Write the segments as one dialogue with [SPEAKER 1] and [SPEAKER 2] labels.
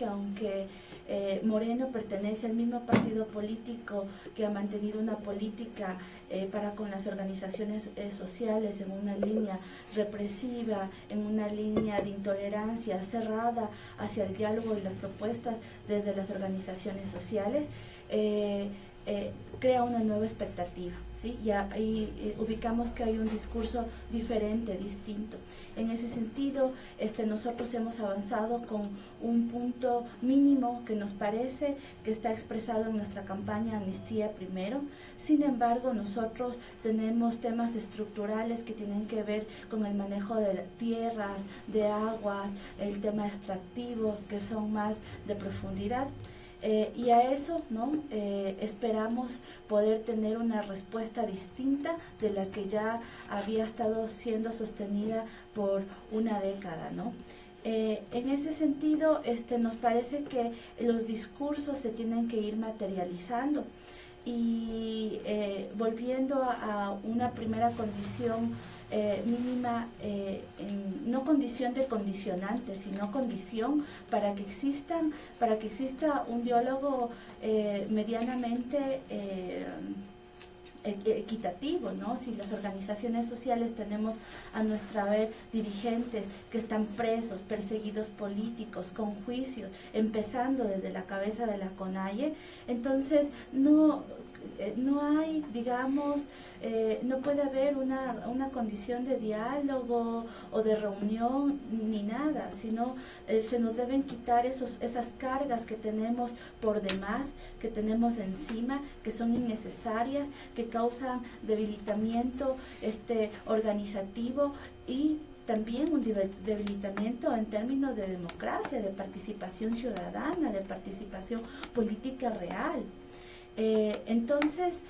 [SPEAKER 1] que aunque Moreno pertenece al mismo partido político que ha mantenido una política para con las organizaciones sociales en una línea represiva, en una línea de intolerancia cerrada hacia el diálogo y las propuestas desde las organizaciones sociales, crea una nueva expectativa, ¿sí? Ya ahí ubicamos que hay un discurso diferente, distinto. En ese sentido, nosotros hemos avanzado con un punto mínimo que nos parece que está expresado en nuestra campaña Amnistía Primero. Sin embargo, nosotros tenemos temas estructurales que tienen que ver con el manejo de tierras, de aguas, el tema extractivo, que son más de profundidad. Y a eso, ¿no? Esperamos poder tener una respuesta distinta de la que ya había estado siendo sostenida por una década, ¿no? En ese sentido, nos parece que los discursos se tienen que ir materializando y volviendo a una primera condición mínima, no condición de condicionante, sino condición para que exista un diálogo medianamente equitativo, ¿no? Si las organizaciones sociales tenemos a nuestra vez dirigentes que están presos, perseguidos políticos, con juicios, empezando desde la cabeza de la CONAIE, entonces no hay, digamos, no puede haber una condición de diálogo o de reunión ni nada, sino se nos deben quitar esas cargas que tenemos por demás, que tenemos encima, que son innecesarias, que causan debilitamiento organizativo y también un debilitamiento en términos de democracia, de participación ciudadana, de participación política real. Entonces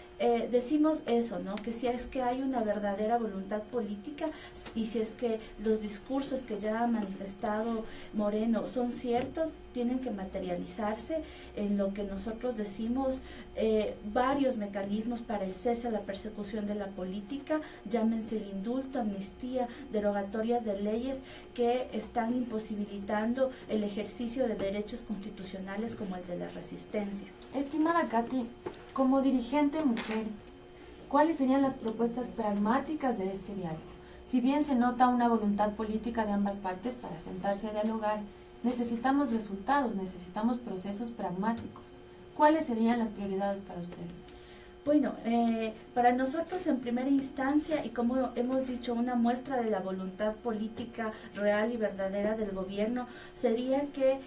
[SPEAKER 1] decimos eso, ¿no? Que si es que hay una verdadera voluntad política y si es que los discursos que ya ha manifestado Moreno son ciertos, tienen que materializarse en lo que nosotros decimos varios mecanismos para el cese a la persecución de la política, llámense el indulto, amnistía, derogatoria de leyes que están imposibilitando el ejercicio de derechos constitucionales como el de la resistencia.
[SPEAKER 2] Estimada Katy, como dirigente mujer, ¿cuáles serían las propuestas pragmáticas de este diálogo? Si bien se nota una voluntad política de ambas partes para sentarse a dialogar, necesitamos resultados, necesitamos procesos pragmáticos. ¿Cuáles serían las prioridades para ustedes?
[SPEAKER 1] Bueno, para nosotros en primera instancia, y como hemos dicho, una muestra de la voluntad política real y verdadera del gobierno, sería que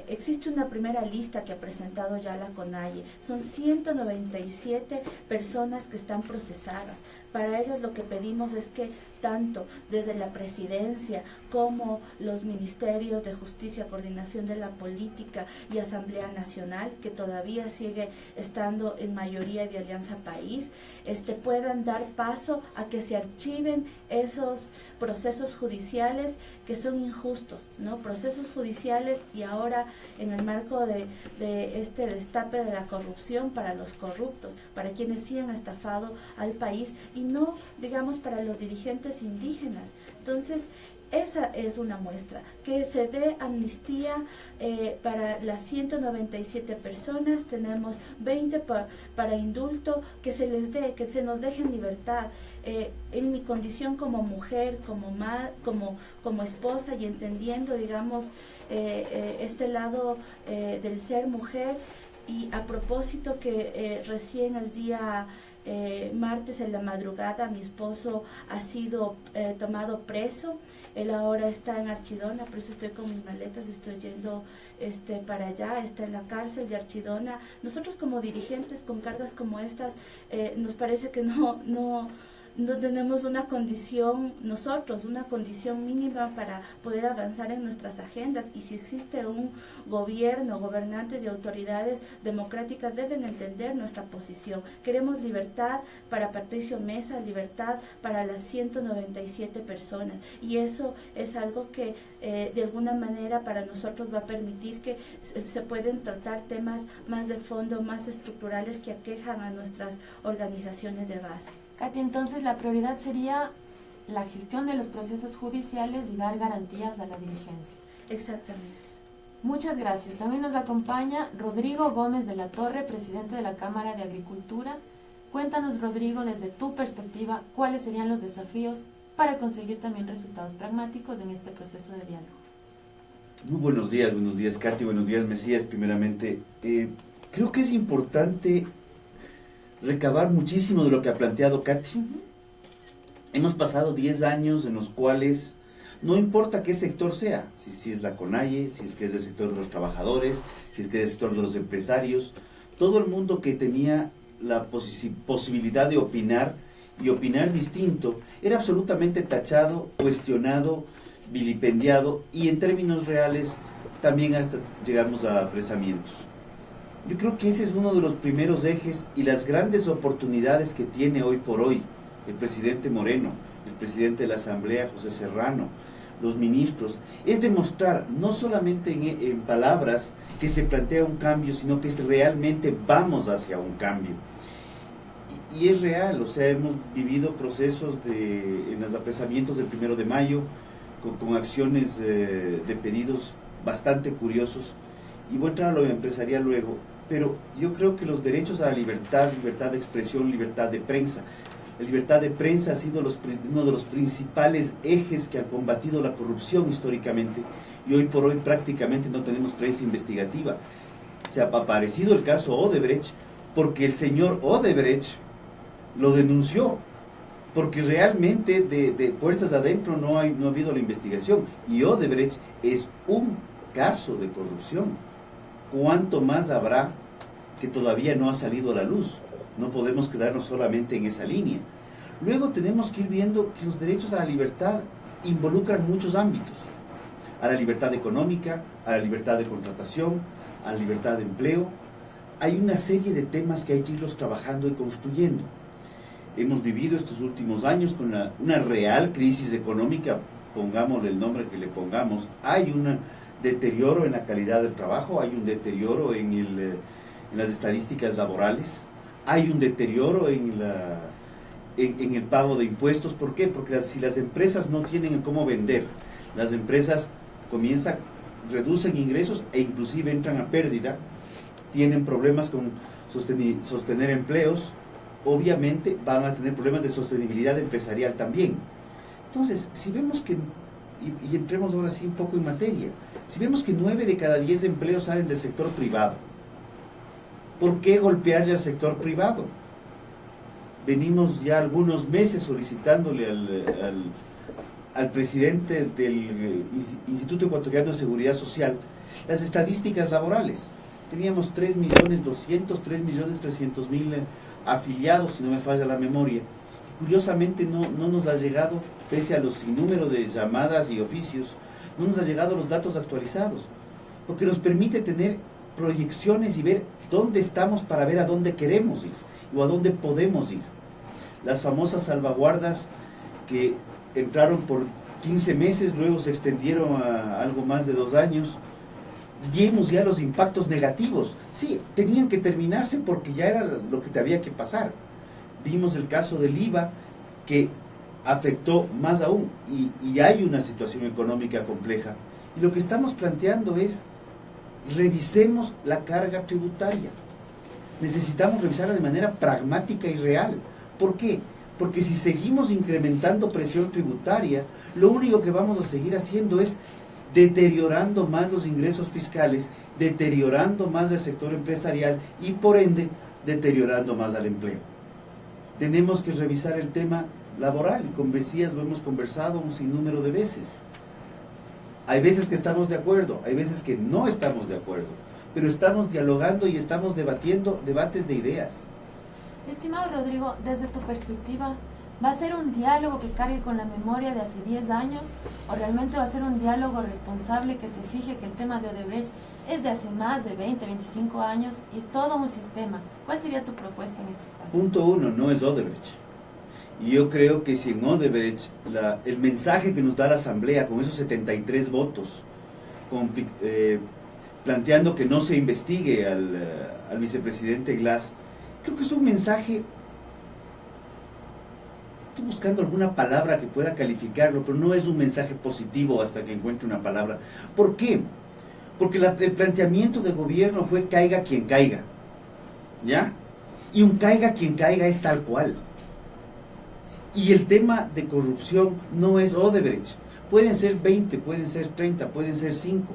[SPEAKER 1] existe una primera lista que ha presentado ya la CONAIE. Son 197 personas que están procesadas. Para ellas lo que pedimos es que tanto desde la presidencia como los ministerios de Justicia, Coordinación de la Política y Asamblea Nacional, que todavía sigue estando en mayoría de Alianza País, puedan dar paso a que se archiven esos procesos judiciales que son injustos, ¿no? Procesos judiciales y ahora en el marco de este destape de la corrupción para los corruptos, para quienes sí han estafado al país y no, digamos, para los dirigentes indígenas. Entonces, esa es una muestra, que se dé amnistía para las 197 personas, tenemos 20 para indulto, que se les dé, que se nos deje en libertad. En mi condición como mujer, como esposa y entendiendo, digamos, este lado del ser mujer, y a propósito que recién el día martes en la madrugada mi esposo ha sido tomado preso. Él ahora está en Archidona, por eso estoy con mis maletas, estoy yendo para allá, está en la cárcel de Archidona. Nosotros como dirigentes con cargas como estas, nos parece que no tenemos una condición mínima para poder avanzar en nuestras agendas, y si existe un gobierno, gobernantes y autoridades democráticas deben entender nuestra posición. Queremos libertad para Patricio Meza, libertad para las 197 personas, y eso es algo que de alguna manera para nosotros va a permitir que se pueden tratar temas más de fondo, más estructurales que aquejan a nuestras organizaciones de base.
[SPEAKER 2] Katy, entonces la prioridad sería la gestión de los procesos judiciales y dar garantías a la dirigencia.
[SPEAKER 1] Exactamente.
[SPEAKER 2] Muchas gracias. También nos acompaña Rodrigo Gómez de la Torre, presidente de la Cámara de Agricultura. Cuéntanos, Rodrigo, desde tu perspectiva, cuáles serían los desafíos para conseguir también resultados pragmáticos en este proceso de diálogo.
[SPEAKER 3] Muy buenos días, Katy, buenos días, Mesías. Primeramente, creo que es importante recabar muchísimo de lo que ha planteado Katy. Hemos pasado 10 años en los cuales no importa qué sector sea, si es la CONAIE, si es que es del sector de los trabajadores, si es que es del sector de los empresarios, todo el mundo que tenía la posibilidad de opinar y opinar distinto, era absolutamente tachado, cuestionado, vilipendiado y en términos reales también hasta llegamos a apresamientos. Yo creo que ese es uno de los primeros ejes y las grandes oportunidades que tiene hoy por hoy el presidente Moreno, el presidente de la Asamblea, José Serrano, los ministros, es demostrar no solamente en palabras que se plantea un cambio, sino que realmente vamos hacia un cambio. Y es real, o sea, hemos vivido procesos en los apresamientos del 1 de mayo, con acciones de pedidos bastante curiosos, y voy a entrar a lo empresarial luego, pero yo creo que los derechos a la libertad de expresión, libertad de prensa, la libertad de prensa ha sido uno de los principales ejes que han combatido la corrupción históricamente, y hoy por hoy prácticamente no tenemos prensa investigativa. Se ha aparecido el caso Odebrecht, porque el señor Odebrecht lo denunció, porque realmente de puertas adentro no ha habido la investigación, y Odebrecht es un caso de corrupción. ¿Cuánto más habrá que todavía no ha salido a la luz? No podemos quedarnos solamente en esa línea. Luego tenemos que ir viendo que los derechos a la libertad involucran muchos ámbitos: a la libertad económica, a la libertad de contratación, a la libertad de empleo. Hay una serie de temas que hay que irlos trabajando y construyendo. Hemos vivido estos últimos años con una real crisis económica, pongámosle el nombre que le pongamos. Hay un deterioro en la calidad del trabajo, hay un deterioro en las estadísticas laborales, hay un deterioro en el pago de impuestos. ¿Por qué? Porque si las empresas no tienen cómo vender, las empresas reducen ingresos e inclusive entran a pérdida, tienen problemas con sostener empleos, obviamente van a tener problemas de sostenibilidad empresarial también. Entonces, si vemos que, y entremos ahora sí un poco en materia, si vemos que 9 de cada 10 empleos salen del sector privado, ¿por qué golpearle al sector privado? Venimos ya algunos meses solicitándole al presidente del Instituto Ecuatoriano de Seguridad Social las estadísticas laborales. Teníamos 3.200.000, 3.300.000 afiliados, si no me falla la memoria. Y curiosamente no nos ha llegado, pese a los sinnúmero de llamadas y oficios, no nos ha llegado los datos actualizados, porque nos permite tener proyecciones y ver dónde estamos para ver a dónde queremos ir o a dónde podemos ir. Las famosas salvaguardas que entraron por 15 meses, luego se extendieron a algo más de 2 años. Vimos ya los impactos negativos. Sí, tenían que terminarse porque ya era lo que te había que pasar. Vimos el caso del IVA, que afectó más aún, y hay una situación económica compleja. Y lo que estamos planteando es: revisemos la carga tributaria. Necesitamos revisarla de manera pragmática y real. ¿Por qué? Porque si seguimos incrementando presión tributaria, lo único que vamos a seguir haciendo es deteriorando más los ingresos fiscales, deteriorando más el sector empresarial y por ende deteriorando más al empleo. Tenemos que revisar el tema laboral, y con Mesías lo hemos conversado un sinnúmero de veces. Hay veces que estamos de acuerdo, hay veces que no estamos de acuerdo, pero estamos dialogando y estamos debatiendo debates de ideas.
[SPEAKER 2] Estimado Rodrigo, desde tu perspectiva, ¿va a ser un diálogo que cargue con la memoria de hace 10 años o realmente va a ser un diálogo responsable que se fije que el tema de Odebrecht es de hace más de 20, 25 años y es todo un sistema? ¿Cuál sería tu propuesta en este espacio?
[SPEAKER 3] Punto 1, no es Odebrecht. Y yo creo que si en Odebrecht el mensaje que nos da la Asamblea con esos 73 votos, planteando que no se investigue al vicepresidente Glass, creo que es un mensaje, estoy buscando alguna palabra que pueda calificarlo, pero no es un mensaje positivo hasta que encuentre una palabra. ¿Por qué? Porque el planteamiento de gobierno fue caiga quien caiga, ¿ya? Y un caiga quien caiga es tal cual. Y el tema de corrupción no es Odebrecht. Pueden ser 20, pueden ser 30, pueden ser 5.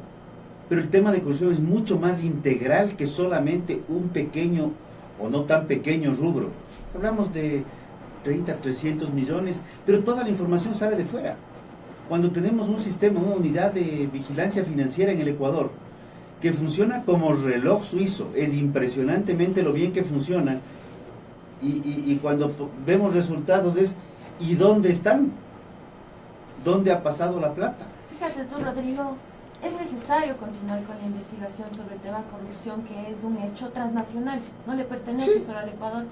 [SPEAKER 3] Pero el tema de corrupción es mucho más integral que solamente un pequeño o no tan pequeño rubro. Hablamos de 30, 300 millones, pero toda la información sale de fuera. Cuando tenemos un sistema, una unidad de vigilancia financiera en el Ecuador, que funciona como reloj suizo, es impresionantemente lo bien que funciona, y cuando vemos resultados es, ¿y dónde están? ¿Dónde ha pasado la plata?
[SPEAKER 2] Fíjate tú, Rodrigo, es necesario continuar con la investigación sobre el tema corrupción, que es un hecho transnacional, no le pertenece solo al Ecuador,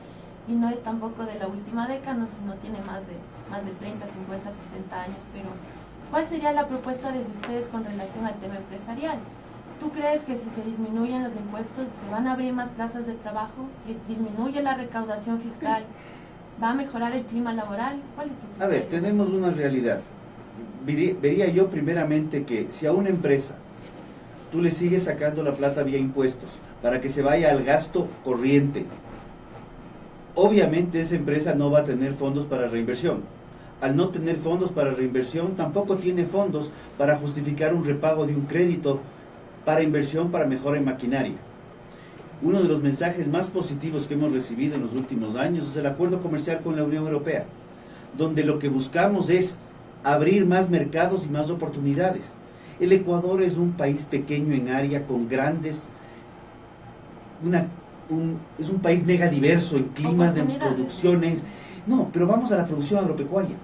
[SPEAKER 2] y no es tampoco de la última década, sino tiene más de 30, 50, 60 años, pero ¿cuál sería la propuesta desde ustedes con relación al tema empresarial? ¿Tú crees que si se disminuyen los impuestos se van a abrir más plazas de trabajo? ¿Si disminuye la recaudación fiscal, va a mejorar el clima laboral? ¿Cuál es tu criterio?
[SPEAKER 3] A ver, tenemos una realidad. Vería yo primeramente que si a una empresa tú le sigues sacando la plata vía impuestos para que se vaya al gasto corriente, obviamente esa empresa no va a tener fondos para reinversión. Al no tener fondos para reinversión, tampoco tiene fondos para justificar un repago de un crédito para inversión para mejora en maquinaria. Uno de los mensajes más positivos que hemos recibido en los últimos años es el acuerdo comercial con la Unión Europea, donde lo que buscamos es abrir más mercados y más oportunidades. El Ecuador es un país pequeño en área con grandes, es un país mega diverso en climas, en producciones. No, pero vamos a la producción agropecuaria,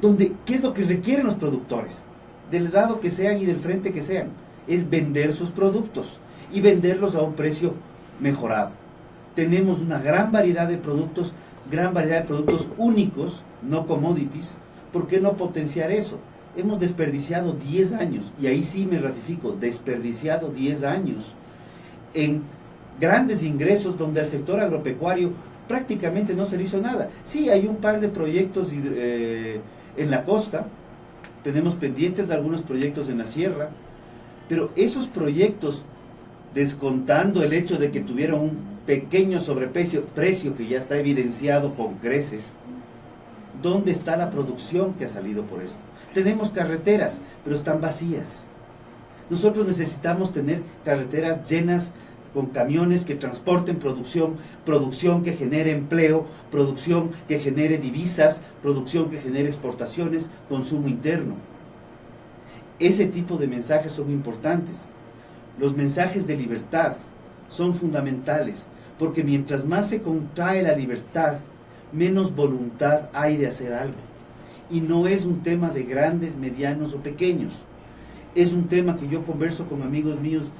[SPEAKER 3] donde, ¿qué es lo que requieren los productores? Del lado que sean y del frente que sean, es vender sus productos y venderlos a un precio mejorado. Tenemos una gran variedad de productos únicos, no commodities. ¿Por qué no potenciar eso? Hemos desperdiciado 10 años, y ahí sí me ratifico, desperdiciado 10 años en grandes ingresos donde al sector agropecuario prácticamente no se le hizo nada. Sí, hay un par de proyectos en la costa, tenemos pendientes de algunos proyectos en la sierra, pero esos proyectos, descontando el hecho de que tuvieron un pequeño sobreprecio, precio que ya está evidenciado con creces, ¿dónde está la producción que ha salido por esto? Tenemos carreteras, pero están vacías. Nosotros necesitamos tener carreteras llenas con camiones que transporten producción que genere empleo, producción que genere divisas, producción que genere exportaciones, consumo interno. Ese tipo de mensajes son importantes. Los mensajes de libertad son fundamentales, porque mientras más se contrae la libertad, menos voluntad hay de hacer algo. Y no es un tema de grandes, medianos o pequeños. Es un tema que yo converso con amigos míos,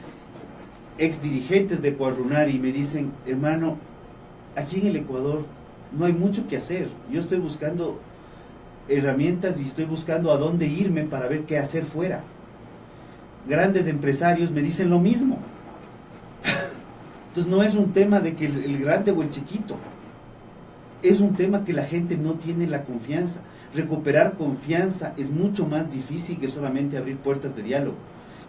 [SPEAKER 3] ex dirigentes de Coarrunar, y me dicen, hermano, aquí en el Ecuador no hay mucho que hacer. Yo estoy buscando herramientas y estoy buscando a dónde irme para ver qué hacer fuera. Grandes empresarios me dicen lo mismo. Entonces no es un tema de que el grande o el chiquito. Es un tema que la gente no tiene la confianza. Recuperar confianza es mucho más difícil que solamente abrir puertas de diálogo.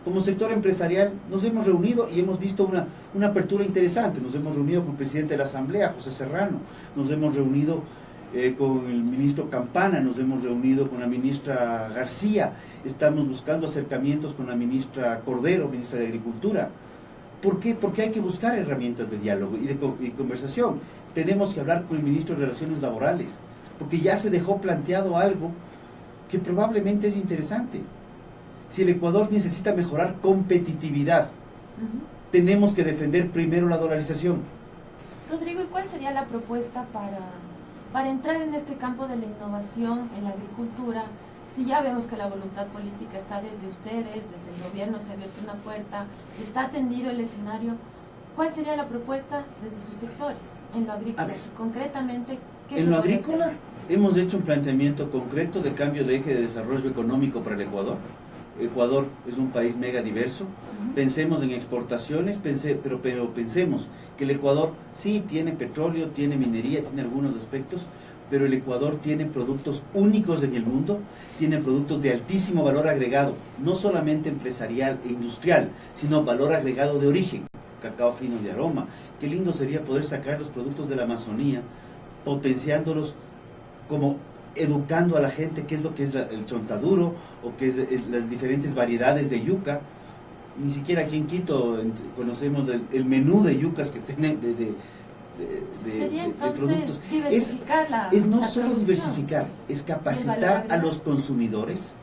[SPEAKER 3] Como sector empresarial nos hemos reunido y hemos visto una apertura interesante. Nos hemos reunido con el presidente de la Asamblea, José Serrano. Nos hemos reunido con el ministro Campana, nos hemos reunido con la ministra García. Estamos buscando acercamientos con la ministra Cordero, ministra de Agricultura. ¿Por qué? Porque hay que buscar herramientas de diálogo y de conversación. Tenemos que hablar con el ministro de Relaciones Laborales, porque ya se dejó planteado algo que probablemente es interesante. Si el Ecuador necesita mejorar competitividad, tenemos que defender primero la dolarización.
[SPEAKER 2] Rodrigo, ¿y cuál sería la propuesta para entrar en este campo de la innovación en la agricultura? Si ya vemos que la voluntad política está desde ustedes, desde el gobierno se ha abierto una puerta, está atendido el escenario, ¿cuál sería la propuesta desde sus sectores en lo agrícola? Concretamente, ¿qué
[SPEAKER 3] en
[SPEAKER 2] se
[SPEAKER 3] lo
[SPEAKER 2] puede
[SPEAKER 3] agrícola
[SPEAKER 2] hacer?
[SPEAKER 3] hemos hecho un planteamiento concreto de cambio de eje de desarrollo económico para el Ecuador. Ecuador es un país mega diverso. Pensemos en exportaciones, pero pensemos que el Ecuador sí tiene petróleo, tiene minería, tiene algunos aspectos, pero el Ecuador tiene productos únicos en el mundo, tiene productos de altísimo valor agregado, no solamente empresarial e industrial, sino valor agregado de origen, cacao fino de aroma. Qué lindo sería poder sacar los productos de la Amazonía, potenciándolos, como educando a la gente qué es lo que es el chontaduro o qué es las diferentes variedades de yuca. Ni siquiera aquí en Quito conocemos el menú de yucas que tienen
[SPEAKER 2] Sería
[SPEAKER 3] de
[SPEAKER 2] entonces
[SPEAKER 3] productos.
[SPEAKER 2] diversificar
[SPEAKER 3] Es no
[SPEAKER 2] la
[SPEAKER 3] solo
[SPEAKER 2] producción.
[SPEAKER 3] diversificar, es capacitar a los consumidores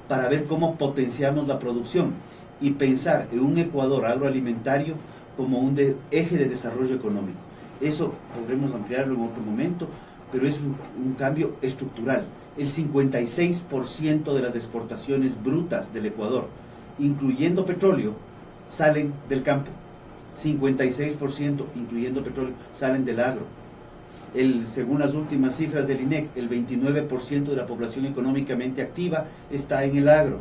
[SPEAKER 3] para ver cómo potenciamos la producción y pensar en un Ecuador agroalimentario como un eje de desarrollo económico. Eso podremos ampliarlo en otro momento, pero es un cambio estructural. El 56% de las exportaciones brutas del Ecuador, incluyendo petróleo, salen del campo. 56%, incluyendo petróleo, salen del agro. Según las últimas cifras del INEC, el 29% de la población económicamente activa está en el agro.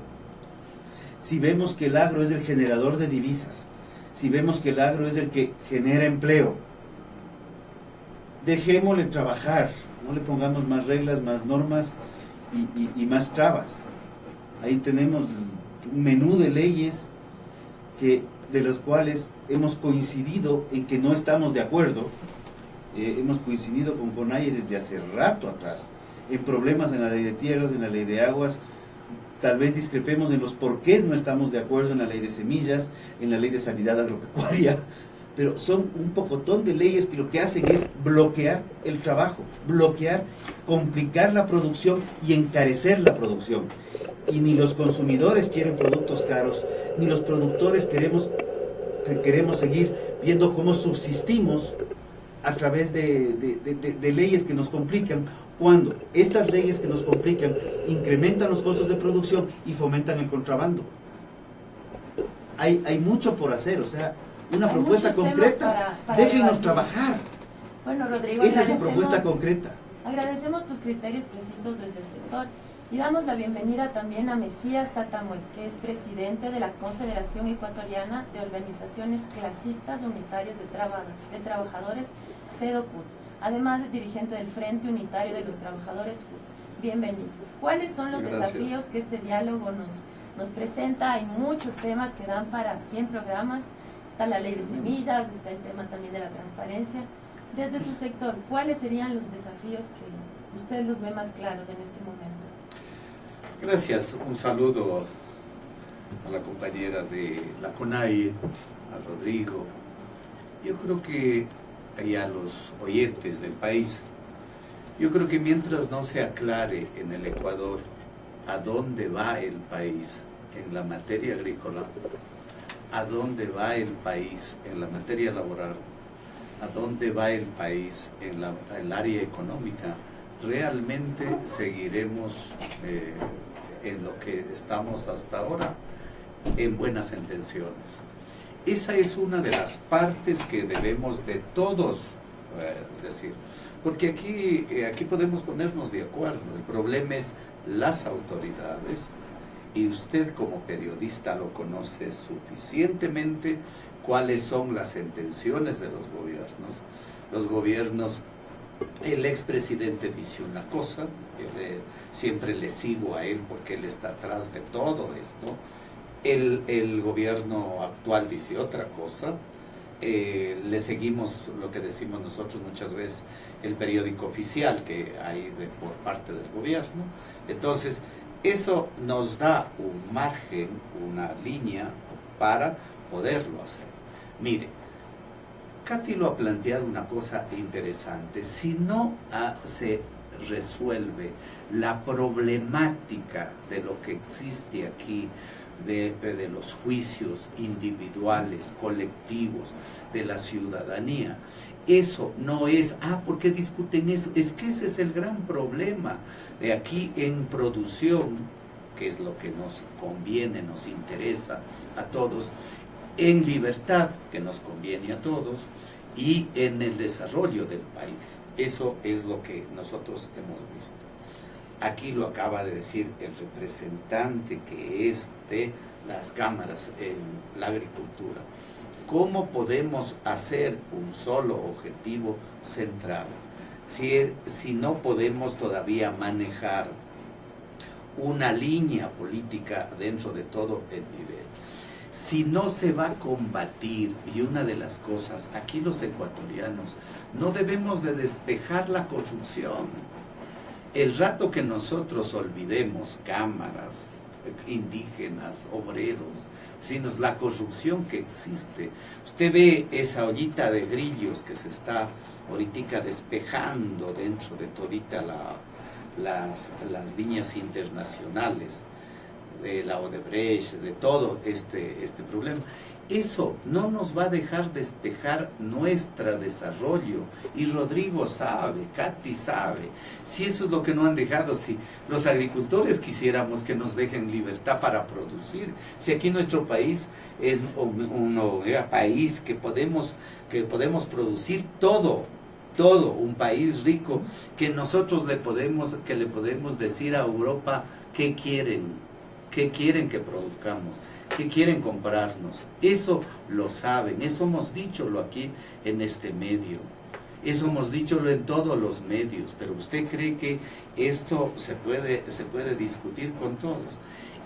[SPEAKER 3] Si vemos que el agro es el generador de divisas, si vemos que el agro es el que genera empleo, dejémosle trabajar, no le pongamos más reglas, más normas y más trabas. Ahí tenemos un menú de leyes de las cuales hemos coincidido en que no estamos de acuerdo. Hemos coincidido con CONAIE desde hace rato atrás, en problemas en la ley de tierras, en la ley de aguas. Tal vez discrepemos en los porqués no estamos de acuerdo en la ley de semillas, en la ley de sanidad agropecuaria, pero son un pocotón de leyes que lo que hacen es bloquear el trabajo, complicar la producción y encarecer la producción. Y ni los consumidores quieren productos caros, ni los productores queremos seguir viendo cómo subsistimos a través de leyes que nos complican, cuando estas leyes que nos complican incrementan los costos de producción y fomentan el contrabando. Hay mucho por hacer, o sea, una propuesta concreta. Déjenos trabajar.
[SPEAKER 2] Bueno, Rodrigo,
[SPEAKER 3] esa es la propuesta concreta.
[SPEAKER 2] Agradecemos tus criterios precisos desde el sector y damos la bienvenida también a Mesías Tatamuez, que es presidente de la Confederación Ecuatoriana de Organizaciones Clasistas Unitarias de Trabajadores, CEDOCUT. Además es dirigente del Frente Unitario de los Trabajadores FUT. Bienvenido. ¿Cuáles son los desafíos que este diálogo nos presenta? Hay muchos temas que dan para 100 programas. Está la ley de semillas, está el tema también de la transparencia. Desde su sector, ¿cuáles serían los desafíos que usted los ve más claros en este momento?
[SPEAKER 4] Gracias. Un saludo a la compañera de la CONAIE, a Rodrigo. Yo creo que, y a los oyentes del país, yo creo que mientras no se aclare en el Ecuador a dónde va el país en la materia agrícola, a dónde va el país en la materia laboral, a dónde va el país en el área económica, realmente seguiremos en lo que estamos hasta ahora, en buenas intenciones. Esa es una de las partes que debemos de todos decir, porque aquí podemos ponernos de acuerdo. El problema es las autoridades, y usted como periodista lo conoce suficientemente, cuáles son las intenciones de los gobiernos. Los gobiernos, el expresidente dice una cosa, yo siempre le sigo a él porque él está atrás de todo esto. El gobierno actual dice otra cosa, le seguimos lo que decimos nosotros muchas veces, el periódico oficial que hay por parte del gobierno. Entonces, eso nos da un margen, una línea para poderlo hacer. Mire, Katy lo ha planteado una cosa interesante. Si no se resuelve la problemática de lo que existe aquí, de los juicios individuales, colectivos, de la ciudadanía, eso no es, ¿por qué discuten eso? Es que ese es el gran problema de aquí en producción, que es lo que nos conviene, nos interesa a todos, en libertad, que nos conviene a todos, y en el desarrollo del país. Eso es lo que nosotros hemos visto. Aquí lo acaba de decir el representante que es de las cámaras en la agricultura. ¿Cómo podemos hacer un solo objetivo central? si no podemos todavía manejar una línea política dentro de todo el nivel, si no se va a combatir, y una de las cosas, aquí los ecuatorianos, no debemos de despejar la corrupción. El rato que nosotros olvidemos cámaras, indígenas, obreros, sino la corrupción que existe. Usted ve esa ollita de grillos que se está ahorita despejando dentro de todita las líneas internacionales, de la Odebrecht, de todo este problema. Eso no nos va a dejar despejar nuestro desarrollo. Y Rodrigo sabe, Katy sabe, si eso es lo que no han dejado, si los agricultores quisiéramos que nos dejen libertad para producir, si aquí nuestro país es un país que podemos producir todo, un país rico, que nosotros le podemos decir a Europa qué quieren que produzcamos, qué quieren comprarnos. Eso lo saben, eso hemos dicholo aquí en este medio, eso hemos dicholo en todos los medios, pero usted cree que esto se puede discutir con todos.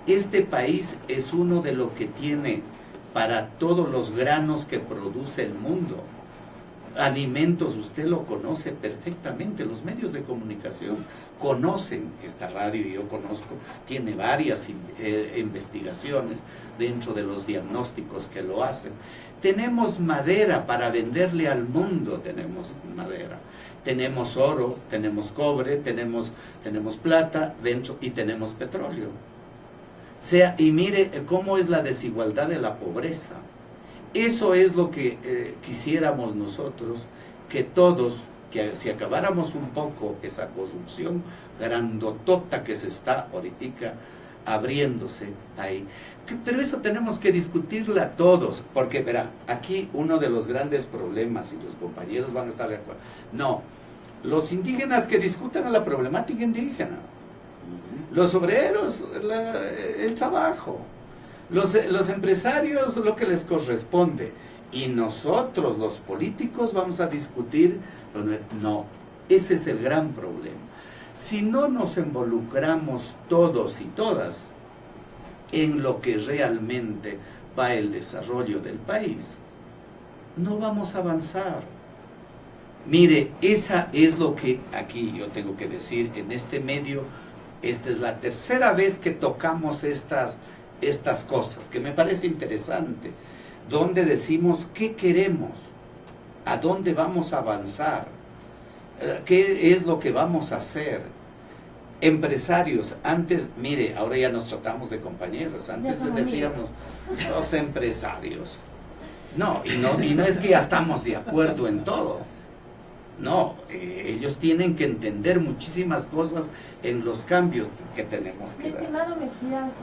[SPEAKER 4] Este país es uno de los que tiene para todos los granos que produce el mundo. Alimentos, usted lo conoce perfectamente, los medios de comunicación conocen esta radio, y yo conozco, tiene varias investigaciones dentro de los diagnósticos que lo hacen. Tenemos madera para venderle al mundo, tenemos madera, tenemos oro, tenemos cobre, tenemos plata dentro, y tenemos petróleo. Y mire cómo es la desigualdad de la pobreza. Eso es lo que quisiéramos nosotros, que todos, que si acabáramos un poco esa corrupción grandotota que se está ahorita abriéndose ahí. Pero eso tenemos que discutirla todos, porque verá, aquí uno de los grandes problemas, y los compañeros van a estar de acuerdo, no, los indígenas que discutan la problemática indígena, los obreros, el trabajo, los empresarios lo que les corresponde, y nosotros los políticos vamos a discutir. No, ese es el gran problema. Si no nos involucramos todos y todas en lo que realmente va el desarrollo del país, no vamos a avanzar. Mire, esa es lo que aquí yo tengo que decir en este medio. Esta es la tercera vez que tocamos estas cosas, que me parece interesante, donde decimos qué queremos, a dónde vamos a avanzar, qué es lo que vamos a hacer. Empresarios, antes, mire, ahora ya nos tratamos de compañeros, antes decíamos los empresarios. No, y no es que ya estamos de acuerdo en todo. No, ellos tienen que entender muchísimas cosas en los cambios que tenemos que dar.
[SPEAKER 2] Estimado Mesías,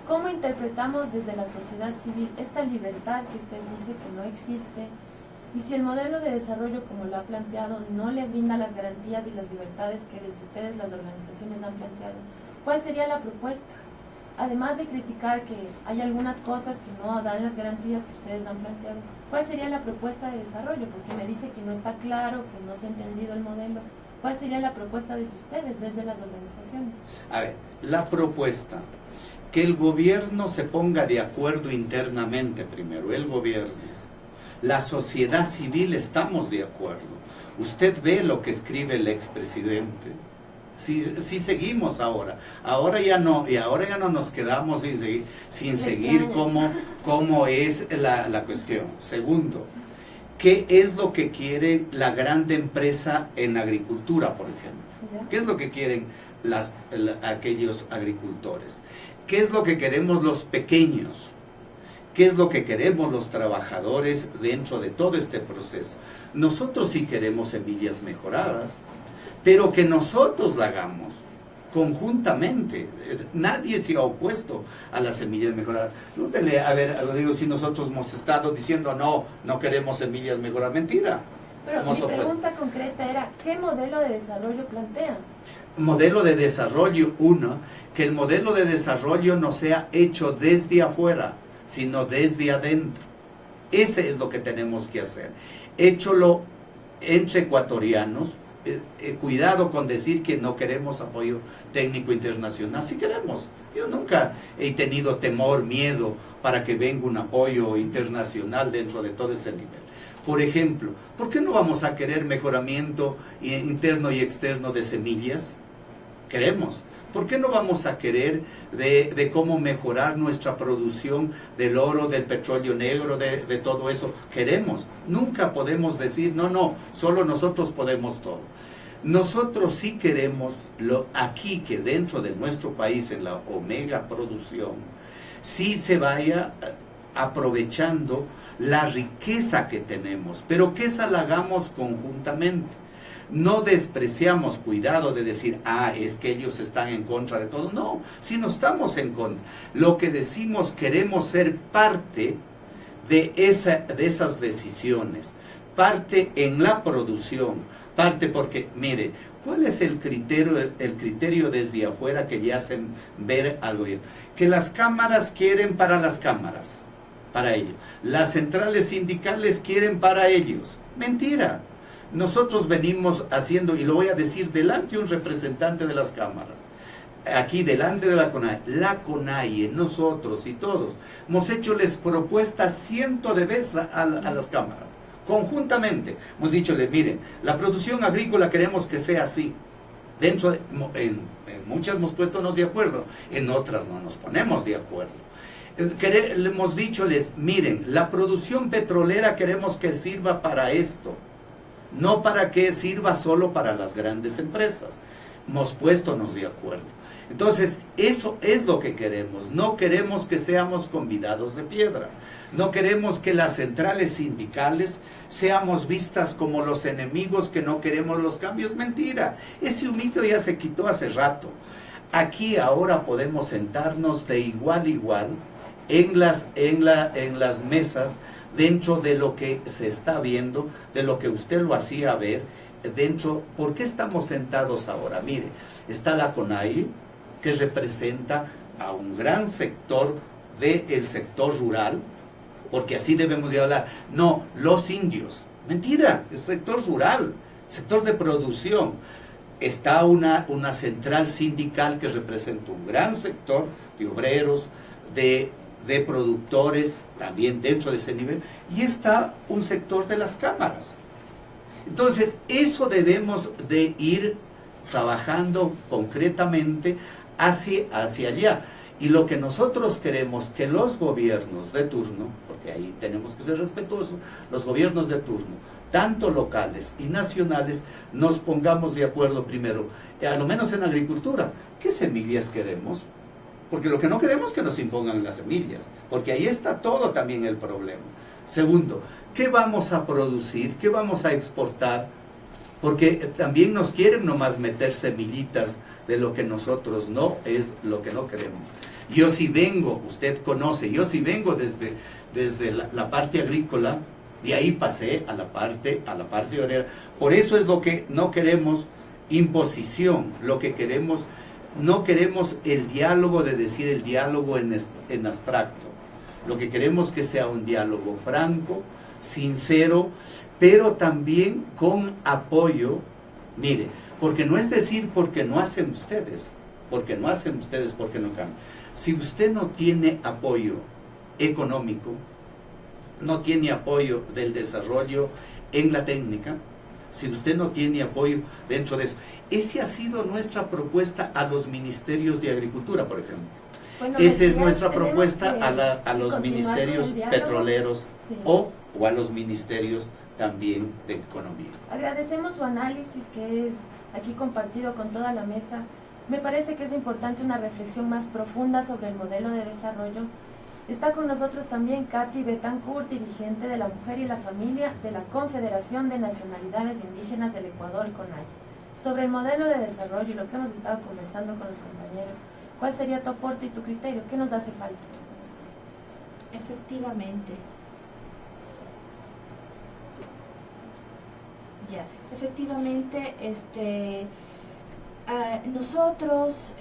[SPEAKER 2] ¿cómo interpretamos desde la sociedad civil esta libertad que usted dice que no existe? Y si el modelo de desarrollo, como lo ha planteado, no le brinda las garantías y las libertades que desde ustedes las organizaciones han planteado, ¿cuál sería la propuesta? Además de criticar que hay algunas cosas que no dan las garantías que ustedes han planteado, ¿cuál sería la propuesta de desarrollo? Porque me dice que no está claro, que no se ha entendido el modelo. ¿Cuál sería la propuesta desde ustedes, desde las organizaciones?
[SPEAKER 4] A ver, la propuesta, que el gobierno se ponga de acuerdo internamente primero, el gobierno. La sociedad civil estamos de acuerdo. Usted ve lo que escribe el expresidente. Si seguimos ahora ya no nos quedamos sin seguir cómo es la cuestión. Segundo, ¿qué es lo que quiere la gran empresa en agricultura, por ejemplo? ¿Qué es lo que quieren aquellos agricultores? ¿Qué es lo que queremos los pequeños? ¿Qué es lo que queremos los trabajadores dentro de todo este proceso? Nosotros sí queremos semillas mejoradas, pero que nosotros la hagamos conjuntamente. Nadie se ha opuesto a las semillas mejoradas. Pregúntele, a ver, lo digo, si nosotros hemos estado diciendo no queremos semillas mejoradas. Mentira.
[SPEAKER 2] Pero mi pregunta concreta era, ¿qué modelo de desarrollo plantean?
[SPEAKER 4] Modelo de desarrollo, que el modelo de desarrollo no sea hecho desde afuera, sino desde adentro. Ese es lo que tenemos que hacer. Hécholo entre ecuatorianos, cuidado con decir que no queremos apoyo técnico internacional. Sí queremos. Yo nunca he tenido temor, miedo para que venga un apoyo internacional dentro de todo ese nivel. Por ejemplo, ¿por qué no vamos a querer mejoramiento interno y externo de semillas? Queremos. ¿Por qué no vamos a querer de cómo mejorar nuestra producción del oro, del petróleo negro, de todo eso? Queremos. Nunca podemos decir, no, solo nosotros podemos todo. Nosotros sí queremos aquí que dentro de nuestro país, en la omega producción, sí se vaya aprovechando la riqueza que tenemos, pero que esa la hagamos conjuntamente. No despreciamos, cuidado de decir, es que ellos están en contra de todo. No, si no estamos en contra. Lo que decimos, queremos ser parte de esas decisiones, parte en la producción, parte porque, mire, ¿cuál es el criterio desde afuera que le hacen ver al gobierno? Que las cámaras quieren para las cámaras, para ellos. Las centrales sindicales quieren para ellos. Mentira. Nosotros venimos haciendo, y lo voy a decir delante de un representante de las cámaras, aquí delante de la CONAIE, nosotros y todos, hemos hecho les propuestas cientos de veces a las cámaras, conjuntamente. Hemos dicholes, miren, la producción agrícola queremos que sea así. En muchas hemos puestonos de acuerdo, en otras no nos ponemos de acuerdo. Hemos dicholes, miren, la producción petrolera queremos que sirva para esto. No para que sirva solo para las grandes empresas. Hemos puestonos de acuerdo. Entonces, eso es lo que queremos. No queremos que seamos convidados de piedra. No queremos que las centrales sindicales seamos vistas como los enemigos que no queremos los cambios. Mentira. Ese humito ya se quitó hace rato. Aquí ahora podemos sentarnos de igual a igual en las mesas, dentro de lo que se está viendo, de lo que usted lo hacía ver, dentro. ¿Por qué estamos sentados ahora? Mire, está la CONAIE, que representa a un gran sector del sector rural, porque así debemos de hablar. No, los indios. Mentira, es sector rural, sector de producción. Está una central sindical que representa un gran sector de obreros, de productores, también dentro de ese nivel, y está un sector de las cámaras. Entonces, eso debemos de ir trabajando concretamente hacia allá. Y lo que nosotros queremos, que los gobiernos de turno, porque ahí tenemos que ser respetuosos, los gobiernos de turno, tanto locales y nacionales, nos pongamos de acuerdo primero, a lo menos en agricultura, ¿qué semillas queremos? Porque lo que no queremos es que nos impongan las semillas, porque ahí está todo también el problema. Segundo, ¿qué vamos a producir? ¿Qué vamos a exportar? Porque también nos quieren nomás meter semillitas de lo que nosotros no es lo que no queremos. Yo sí vengo, usted conoce, yo sí vengo desde la parte agrícola, de ahí pasé a la parte obrera. Por eso es lo que no queremos, imposición, lo que queremos. No queremos el diálogo de decir el diálogo en abstracto. Lo que queremos que sea un diálogo franco, sincero, pero también con apoyo. Mire, porque no es decir porque no hacen ustedes, porque no cambian. Si usted no tiene apoyo económico, no tiene apoyo del desarrollo en la técnica, si usted no tiene apoyo dentro de eso. Esa ha sido nuestra propuesta a los ministerios de Agricultura, por ejemplo. Bueno, esa es nuestra propuesta a los ministerios petroleros, sí, o a los ministerios también de Economía.
[SPEAKER 2] Agradecemos su análisis, que es aquí compartido con toda la mesa. Me parece que es importante una reflexión más profunda sobre el modelo de desarrollo. Está con nosotros también Katy Betancourt, dirigente de la Mujer y la Familia de la Confederación de Nacionalidades Indígenas del Ecuador, CONAIE. Sobre el modelo de desarrollo y lo que hemos estado conversando con los compañeros, ¿cuál sería tu aporte y tu criterio? ¿Qué nos hace falta?
[SPEAKER 1] Efectivamente. Nosotros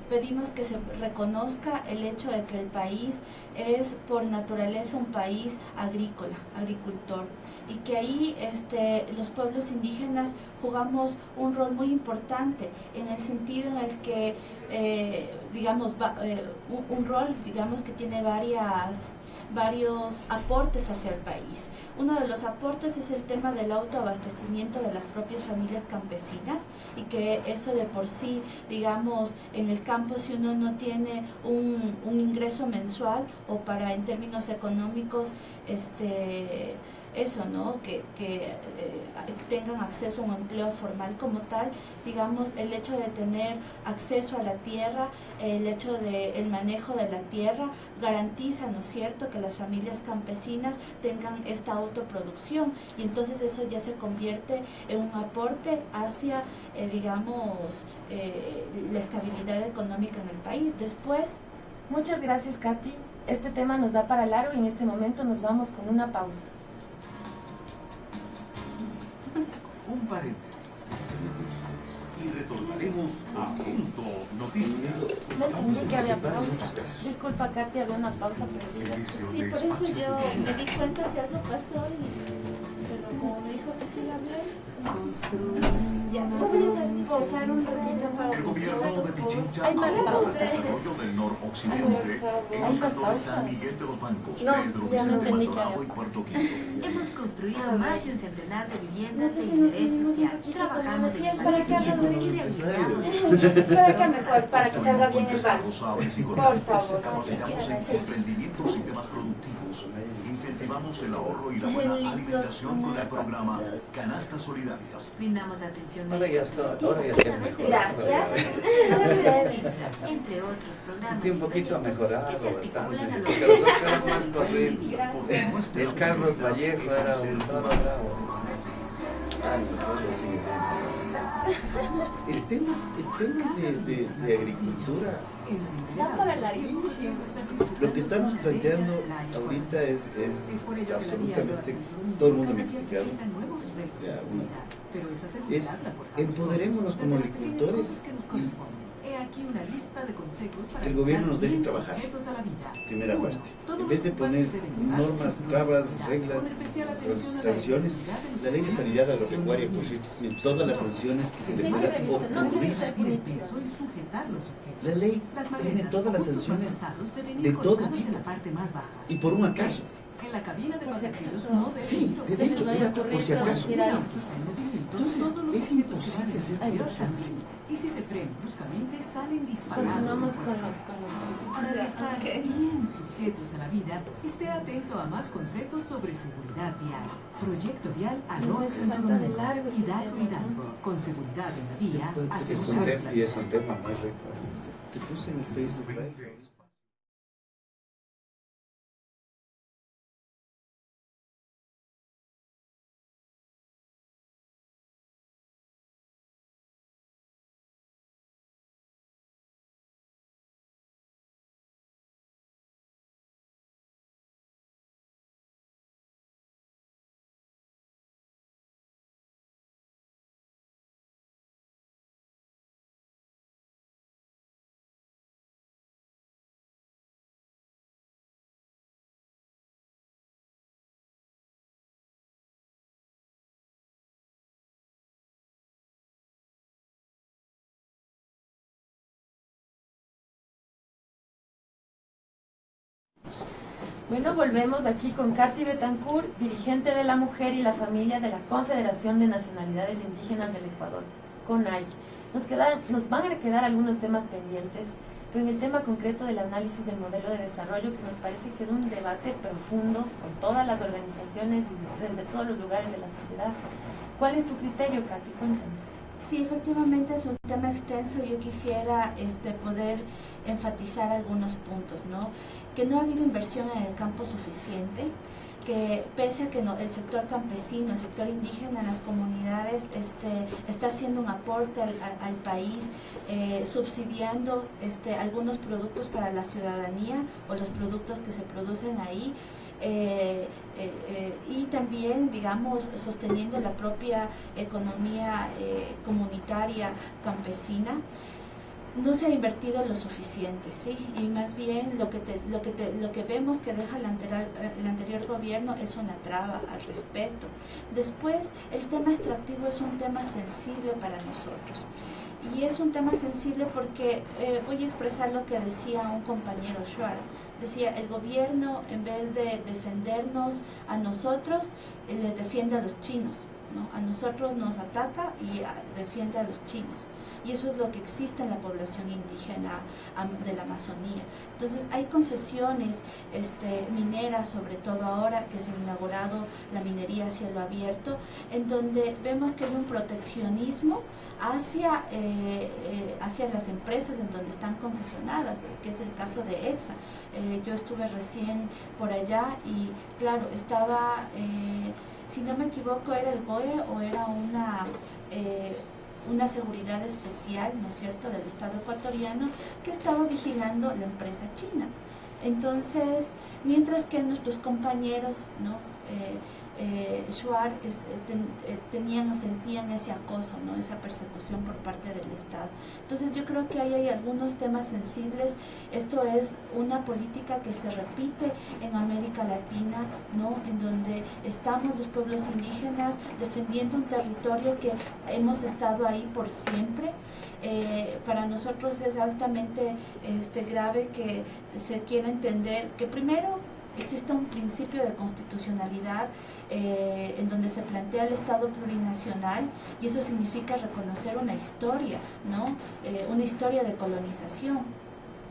[SPEAKER 1] pedimos que se reconozca el hecho de que el país es por naturaleza un país agrícola, agricultor, y que ahí los pueblos indígenas jugamos un rol muy importante en el sentido en el que, un rol, digamos, que tiene varios aportes hacia el país. Uno de los aportes es el tema del autoabastecimiento de las propias familias campesinas, y que eso de por sí, digamos, en el campo, si uno no tiene un ingreso mensual o para en términos económicos, eso, ¿no? Que tengan acceso a un empleo formal como tal, digamos, el hecho de tener acceso a la tierra, el hecho del manejo de la tierra, garantiza, ¿no es cierto?, que las familias campesinas tengan esta autoproducción, y entonces eso ya se convierte en un aporte hacia, la estabilidad económica en el país. Después...
[SPEAKER 2] Muchas gracias, Katy. Este tema nos da para largo y en este momento nos vamos con una pausa.
[SPEAKER 5] Un paréntesis. Y retornaremos a Punto Noticias.
[SPEAKER 2] No entendí que había pausa. Disculpa, Katy, había una pausa perdida.
[SPEAKER 1] Sí, por eso yo me di cuenta que algo pasó, pero como me dijo que sí la hablé, ya podemos pausar un ratito para
[SPEAKER 5] El gobierno de Pichincha
[SPEAKER 2] Hay más
[SPEAKER 5] apoya el
[SPEAKER 2] pausas.
[SPEAKER 5] desarrollo del noroccidente en
[SPEAKER 2] Hay
[SPEAKER 5] los
[SPEAKER 2] más
[SPEAKER 5] sectores
[SPEAKER 2] pausas.
[SPEAKER 5] San Miguel de los Bancos,
[SPEAKER 2] No,
[SPEAKER 5] Pedro
[SPEAKER 2] ya no
[SPEAKER 5] Vicente
[SPEAKER 2] entendí que
[SPEAKER 5] Maldonado
[SPEAKER 2] había
[SPEAKER 5] y Puerto Quito.
[SPEAKER 6] Hemos construido más de un centenar de
[SPEAKER 1] no
[SPEAKER 6] viviendas
[SPEAKER 1] sé
[SPEAKER 6] de
[SPEAKER 1] si nos
[SPEAKER 6] interés
[SPEAKER 1] unimos un
[SPEAKER 6] social.
[SPEAKER 1] poquito,
[SPEAKER 6] Trabajamos
[SPEAKER 1] como
[SPEAKER 6] en
[SPEAKER 1] decías, para que
[SPEAKER 6] y rehabilitamos.
[SPEAKER 7] Para acá mejor, para que salga bien el banco.
[SPEAKER 5] Responsables y
[SPEAKER 7] Por
[SPEAKER 5] coherentes,
[SPEAKER 7] favor,
[SPEAKER 5] capacitamos en emprendimientos y temas productivos. Incentivamos el ahorro y la buena alimentación con el programa Canastas Solidarias.
[SPEAKER 6] Brindamos atención
[SPEAKER 4] Ahora ya se mejoró.
[SPEAKER 7] Gracias.
[SPEAKER 6] entre otros programas.
[SPEAKER 4] Sí, un poquito ha mejorado
[SPEAKER 6] que se
[SPEAKER 4] bastante.
[SPEAKER 6] articulan a lo
[SPEAKER 4] Porque los otros eran más corrientes.
[SPEAKER 5] Porque nuestra
[SPEAKER 4] El Carlos
[SPEAKER 5] oportunidad
[SPEAKER 4] Vallejo
[SPEAKER 5] es
[SPEAKER 4] era
[SPEAKER 5] hacer
[SPEAKER 4] un toro
[SPEAKER 5] más.
[SPEAKER 4] bravo.
[SPEAKER 3] El tema de agricultura,
[SPEAKER 2] Da para larguísimo.
[SPEAKER 3] lo que estamos planteando ahorita es absolutamente, todo el mundo me ha criticado, ya, es empoderémonos como agricultores y el gobierno nos deje trabajar. Primera parte, en vez de poner normas, trabas, reglas, sanciones, la ley de sanidad agropecuaria, por cierto, tiene todas las sanciones que se le
[SPEAKER 2] Siempre
[SPEAKER 3] puedan
[SPEAKER 2] revisa, no quiere
[SPEAKER 3] ocurrir.
[SPEAKER 2] ser punitiva.
[SPEAKER 3] La ley tiene todas las sanciones de todo tipo y por un acaso.
[SPEAKER 2] Por si acaso.
[SPEAKER 3] Sí, de hecho, es hasta por si acaso.
[SPEAKER 2] Decir algo.
[SPEAKER 3] Entonces, es imposible ser
[SPEAKER 2] Ay,
[SPEAKER 3] corrupción así.
[SPEAKER 8] Y si se frenan bruscamente, salen disparados.
[SPEAKER 2] Continuamos con
[SPEAKER 8] Para
[SPEAKER 2] los...
[SPEAKER 8] dejar bien sujetos a la vida, esté atento a más conceptos sobre seguridad vial. Proyecto Vial
[SPEAKER 2] Les
[SPEAKER 8] ANOC
[SPEAKER 2] hace
[SPEAKER 8] Santo
[SPEAKER 2] falta de
[SPEAKER 8] Domingo.
[SPEAKER 2] largo este
[SPEAKER 8] Hidalgo,
[SPEAKER 2] tema,
[SPEAKER 8] Hidalgo. Con seguridad en la vía,
[SPEAKER 4] Es un
[SPEAKER 8] aseguramos
[SPEAKER 4] tema,
[SPEAKER 8] la
[SPEAKER 4] y es un tema muy rico.
[SPEAKER 3] Te puse en el Facebook Live.
[SPEAKER 2] Bueno, volvemos aquí con Katy Betancourt, dirigente de la mujer y la familia de la Confederación de Nacionalidades Indígenas del Ecuador, CONAI. Nos van a quedar algunos temas pendientes, pero en el tema concreto del análisis del modelo de desarrollo, que nos parece que es un debate profundo con todas las organizaciones y desde todos los lugares de la sociedad. ¿Cuál es tu criterio, Katy? Cuéntanos.
[SPEAKER 1] Sí, efectivamente es un tema extenso. Yo quisiera poder enfatizar algunos puntos, ¿no? Que no ha habido inversión en el campo suficiente, que pese a que el sector campesino, el sector indígena en las comunidades está haciendo un aporte al país, subsidiando algunos productos para la ciudadanía o los productos que se producen ahí. Y también, digamos, sosteniendo la propia economía comunitaria campesina, no se ha invertido lo suficiente, ¿sí? Y más bien lo que vemos que deja el anterior gobierno es una traba al respecto. Después, el tema extractivo es un tema sensible para nosotros. Y es un tema sensible porque voy a expresar lo que decía un compañero Shuar. Decía, el gobierno, en vez de defendernos a nosotros, les defiende a los chinos, ¿no? A nosotros nos ataca y defiende a los chinos. Y eso es lo que existe en la población indígena de la Amazonía. Entonces hay concesiones mineras, sobre todo ahora que se ha inaugurado la minería a cielo abierto, en donde vemos que hay un proteccionismo hacia las empresas en donde están concesionadas, que es el caso de Exsa. Yo estuve recién por allá y claro, estaba, si no me equivoco, era el GOE o era una seguridad especial, ¿no es cierto?, del Estado ecuatoriano que estaba vigilando la empresa china. Entonces, mientras que nuestros compañeros, ¿no?, Shuar sentían ese acoso, ¿no?, esa persecución por parte del Estado. Entonces yo creo que ahí hay algunos temas sensibles. Esto es una política que se repite en América Latina, ¿no?, en donde estamos los pueblos indígenas defendiendo un territorio que hemos estado ahí por siempre. Para nosotros es altamente grave que se quiera entender que primero existe un principio de constitucionalidad en donde se plantea el Estado plurinacional, y eso significa reconocer una historia, ¿no?, una historia de colonización.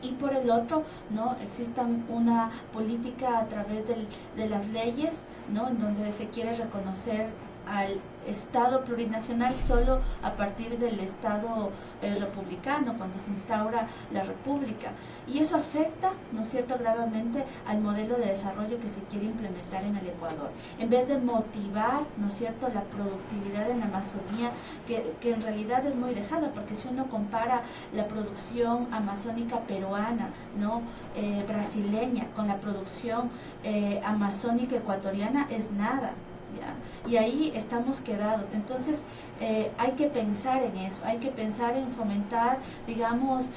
[SPEAKER 1] Y por el otro, ¿no?, exista una política a través de las leyes, ¿no?, en donde se quiere reconocer al Estado plurinacional solo a partir del Estado republicano, cuando se instaura la República. Y eso afecta, ¿no es cierto?, gravemente al modelo de desarrollo que se quiere implementar en el Ecuador. En vez de motivar, ¿no es cierto?, la productividad en la Amazonía, que en realidad es muy dejada, porque si uno compara la producción amazónica peruana, ¿no?, brasileña, con la producción amazónica ecuatoriana, es nada. ¿Ya? Y ahí estamos quedados. Entonces hay que pensar en eso, hay que pensar en fomentar, digamos,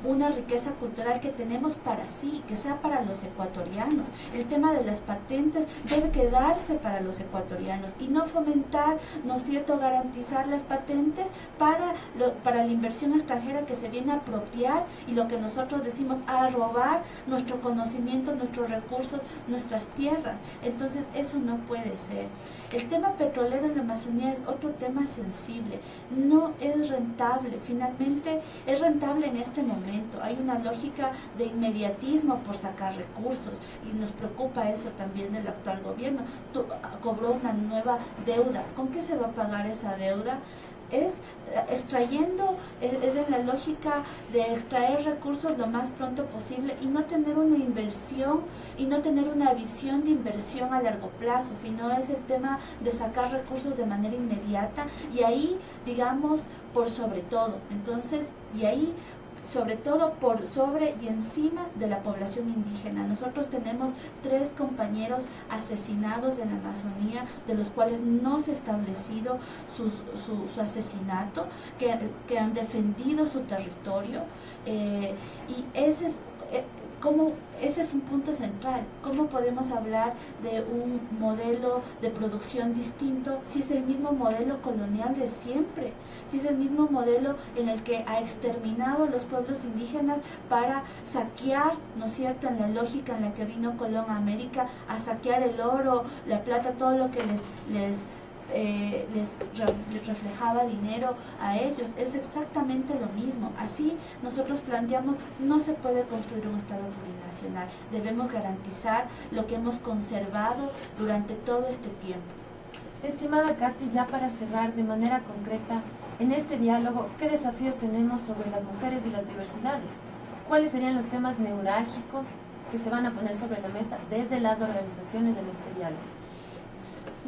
[SPEAKER 1] una riqueza cultural que tenemos para sí, que sea para los ecuatorianos. El tema de las patentes debe quedarse para los ecuatorianos y no fomentar, ¿no es cierto?, garantizar las patentes para la inversión extranjera que se viene a apropiar, y lo que nosotros decimos, a robar nuestro conocimiento, nuestros recursos, nuestras tierras. Entonces eso no puede ser. El tema petrolero en la Amazonía es otro tema sensible. No es rentable. Finalmente es rentable en este momento. Hay una lógica de inmediatismo por sacar recursos, y nos preocupa eso también del actual gobierno. Cobró una nueva deuda. ¿Con qué se va a pagar esa deuda? Es extrayendo, es en la lógica de extraer recursos lo más pronto posible y no tener una inversión y no tener una visión de inversión a largo plazo, sino es el tema de sacar recursos de manera inmediata, y ahí, digamos, por sobre todo. Entonces, y ahí sobre todo por sobre y encima de la población indígena. Nosotros tenemos 3 compañeros asesinados en la Amazonía, de los cuales no se ha establecido su asesinato, que han defendido su territorio, y ese es un punto central. ¿Cómo podemos hablar de un modelo de producción distinto si es el mismo modelo colonial de siempre? Si es el mismo modelo en el que ha exterminado a los pueblos indígenas para saquear, ¿no es cierto?, en la lógica en la que vino Colón a América, a saquear el oro, la plata, todo lo que les reflejaba dinero a ellos. Es exactamente lo mismo. Así nosotros planteamos, no se puede construir un Estado plurinacional. Debemos garantizar lo que hemos conservado durante todo este tiempo.
[SPEAKER 2] Estimada Katy, ya para cerrar de manera concreta, en este diálogo, ¿qué desafíos tenemos sobre las mujeres y las diversidades? ¿Cuáles serían los temas neurálgicos que se van a poner sobre la mesa desde las organizaciones en este diálogo?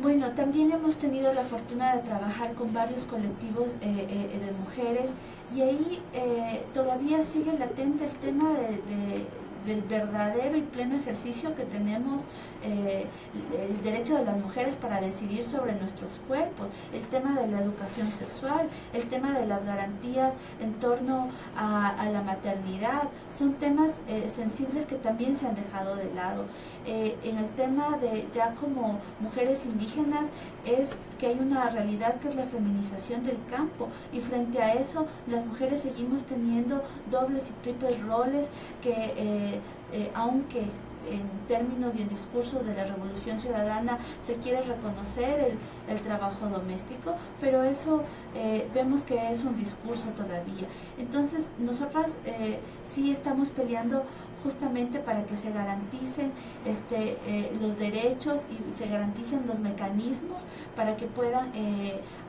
[SPEAKER 1] Bueno, también hemos tenido la fortuna de trabajar con varios colectivos de mujeres, y ahí todavía sigue latente el tema del verdadero y pleno ejercicio que tenemos, el derecho de las mujeres para decidir sobre nuestros cuerpos, el tema de la educación sexual, el tema de las garantías en torno a la maternidad, son temas sensibles que también se han dejado de lado. En el tema de ya como mujeres indígenas es que hay una realidad que es la feminización del campo, y frente a eso las mujeres seguimos teniendo dobles y triples roles que aunque en términos y en discursos de la Revolución Ciudadana se quiere reconocer el trabajo doméstico, pero eso vemos que es un discurso todavía. Entonces nosotras sí estamos peleando justamente para que se garanticen los derechos y se garanticen los mecanismos para que puedan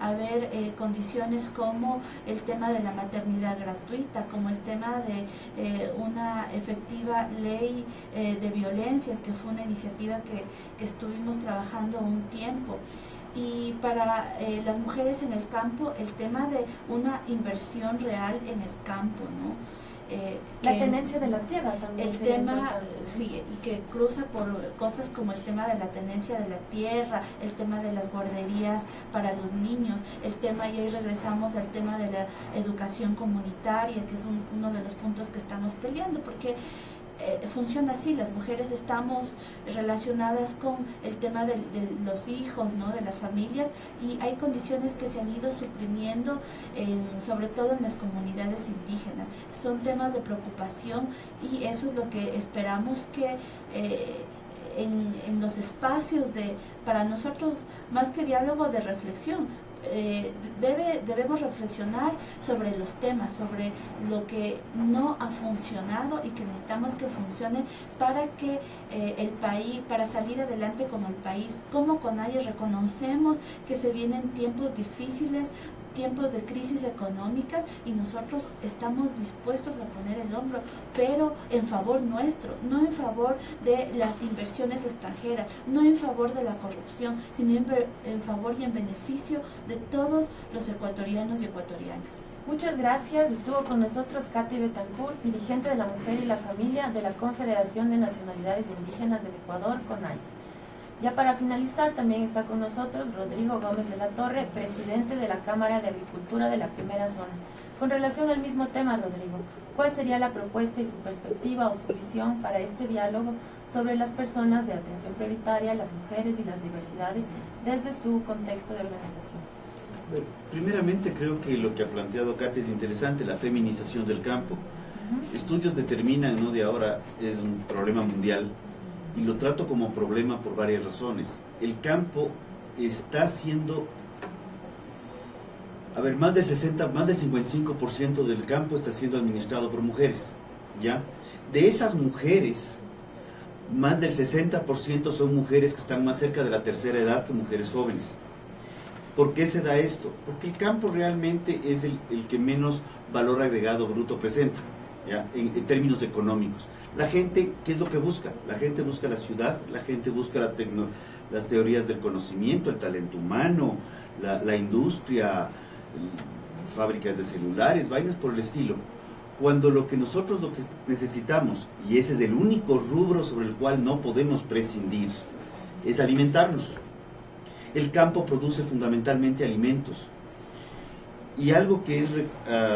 [SPEAKER 1] haber condiciones como el tema de la maternidad gratuita, como el tema de una efectiva ley de violencias, que fue una iniciativa que estuvimos trabajando un tiempo. Y para las mujeres en el campo, el tema de una inversión real en el campo, ¿no?
[SPEAKER 2] La tenencia de la tierra también.
[SPEAKER 1] El tema, sí, y que cruza por cosas como el tema de la tenencia de la tierra, el tema de las guarderías para los niños, el tema, y ahí regresamos al tema de la educación comunitaria, que es uno de los puntos que estamos peleando, porque funciona así, las mujeres estamos relacionadas con el tema de los hijos, ¿no?, de las familias, y hay condiciones que se han ido suprimiendo, sobre todo en las comunidades indígenas. Son temas de preocupación y eso es lo que esperamos que en los espacios para nosotros, más que diálogo, de reflexión, debemos reflexionar sobre los temas, sobre lo que no ha funcionado y que necesitamos que funcione para que el país, para salir adelante como el país. Como CONAIE reconocemos que se vienen tiempos difíciles, tiempos de crisis económicas, y nosotros estamos dispuestos a poner el hombro, pero en favor nuestro, no en favor de las inversiones extranjeras, no en favor de la corrupción, sino en favor y en beneficio de todos los ecuatorianos y ecuatorianas.
[SPEAKER 2] Muchas gracias. Estuvo con nosotros Katy Betancourt, dirigente de la Mujer y la Familia de la Confederación de Nacionalidades Indígenas del Ecuador, CONAIE. Ya para finalizar, también está con nosotros Rodrigo Gómez de la Torre, presidente de la Cámara de Agricultura de la Primera Zona. Con relación al mismo tema, Rodrigo, ¿cuál sería la propuesta y su perspectiva o su visión para este diálogo sobre las personas de atención prioritaria, las mujeres y las diversidades desde su contexto de organización?
[SPEAKER 3] Bueno, primeramente creo que lo que ha planteado Katy es interesante, la feminización del campo. Estudios determinan, no de ahora, es un problema mundial, y lo trato como problema por varias razones. El campo está siendo, más del 55% del campo está siendo administrado por mujeres, ¿ya? De esas mujeres, más del 60% son mujeres que están más cerca de la tercera edad que mujeres jóvenes. ¿Por qué se da esto? Porque el campo realmente es el que menos valor agregado bruto presenta, ¿ya? En términos económicos. La gente, ¿qué es lo que busca? La gente busca la ciudad, la gente busca las teorías del conocimiento, el talento humano, la industria, fábricas de celulares, vainas por el estilo. Cuando lo que necesitamos, y ese es el único rubro sobre el cual no podemos prescindir, es alimentarnos. El campo produce fundamentalmente alimentos. Y algo que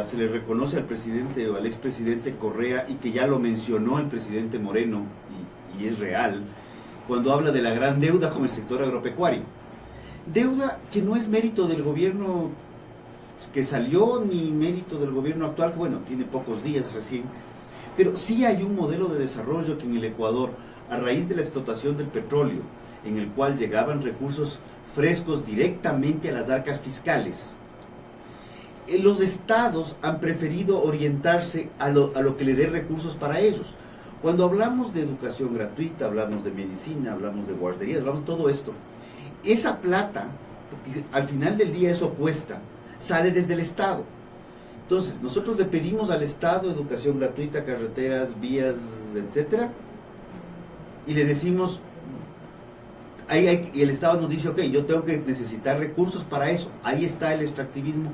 [SPEAKER 3] se le reconoce al presidente o al expresidente Correa, y que ya lo mencionó el presidente Moreno, y es real, cuando habla de la gran deuda con el sector agropecuario. Deuda que no es mérito del gobierno que salió, ni mérito del gobierno actual, que bueno, tiene pocos días recién, pero sí hay un modelo de desarrollo que en el Ecuador, a raíz de la explotación del petróleo, en el cual llegaban recursos frescos directamente a las arcas fiscales, los estados han preferido orientarse a lo que le dé recursos para ellos. Cuando hablamos de educación gratuita, hablamos de medicina, hablamos de guarderías, hablamos de todo esto, esa plata, porque al final del día eso cuesta, sale desde el Estado. Entonces, nosotros le pedimos al Estado educación gratuita, carreteras, vías, etcétera, y le decimos, y el Estado nos dice, ok, yo tengo que necesitar recursos para eso. Ahí está el extractivismo,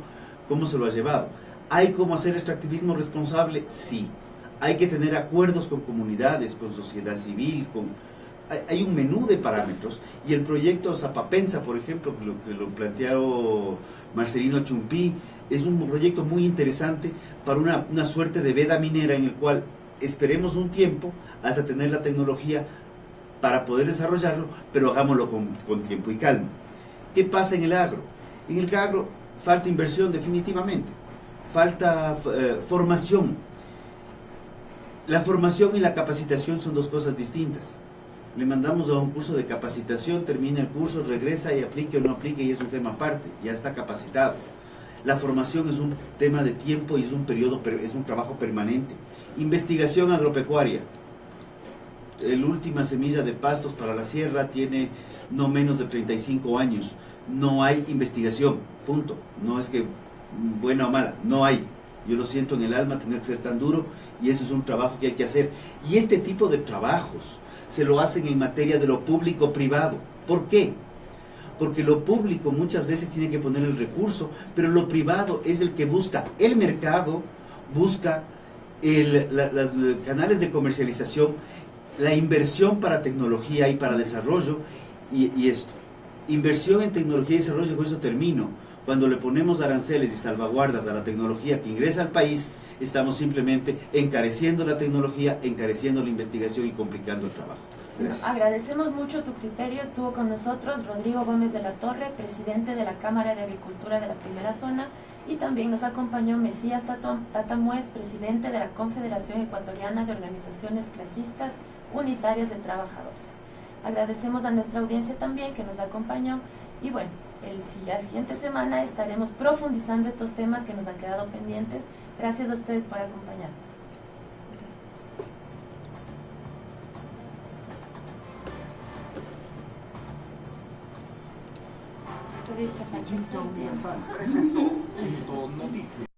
[SPEAKER 3] cómo se lo ha llevado. ¿Hay cómo hacer extractivismo responsable? Sí. hay que tener acuerdos con comunidades, con sociedad civil, hay un menú de parámetros, y el proyecto Zapapensa, por ejemplo, que lo planteó Marcelino Chumpí, es un proyecto muy interesante para una suerte de veda minera en el cual esperemos un tiempo hasta tener la tecnología para poder desarrollarlo, pero hagámoslo con tiempo y calma. ¿Qué pasa en el agro? En el agro falta inversión definitivamente, falta formación. La formación y la capacitación son dos cosas distintas. Le mandamos a un curso de capacitación, termina el curso, regresa y aplique o no aplique, y es un tema aparte, ya está capacitado. La formación es un tema de tiempo y es un trabajo permanente. Investigación agropecuaria. La última semilla de pastos para la sierra tiene no menos de 35 años. No hay investigación, punto. No es que buena o mala, no hay. Yo lo siento en el alma tener que ser tan duro, y eso es un trabajo que hay que hacer. Y este tipo de trabajos se lo hacen en materia de lo público-privado. ¿Por qué? Porque lo público muchas veces tiene que poner el recurso, pero lo privado es el que busca el mercado, busca los canales de comercialización, la inversión para tecnología y para desarrollo, y esto. Inversión en tecnología y desarrollo, con eso termino. Cuando le ponemos aranceles y salvaguardas a la tecnología que ingresa al país, estamos simplemente encareciendo la tecnología, encareciendo la investigación y complicando el trabajo. Gracias.
[SPEAKER 2] Agradecemos mucho tu criterio. Estuvo con nosotros Rodrigo Gómez de la Torre, presidente de la Cámara de Agricultura de la Primera Zona, y también nos acompañó Mesías Tatamuez, presidente de la Confederación Ecuatoriana de Organizaciones Clasistas Unitarias de Trabajadores. Agradecemos a nuestra audiencia también que nos acompañó, y bueno, la siguiente semana estaremos profundizando estos temas que nos han quedado pendientes. Gracias a ustedes por acompañarnos. ¿Tuviste, Pachito?
[SPEAKER 5] Listo, noticias.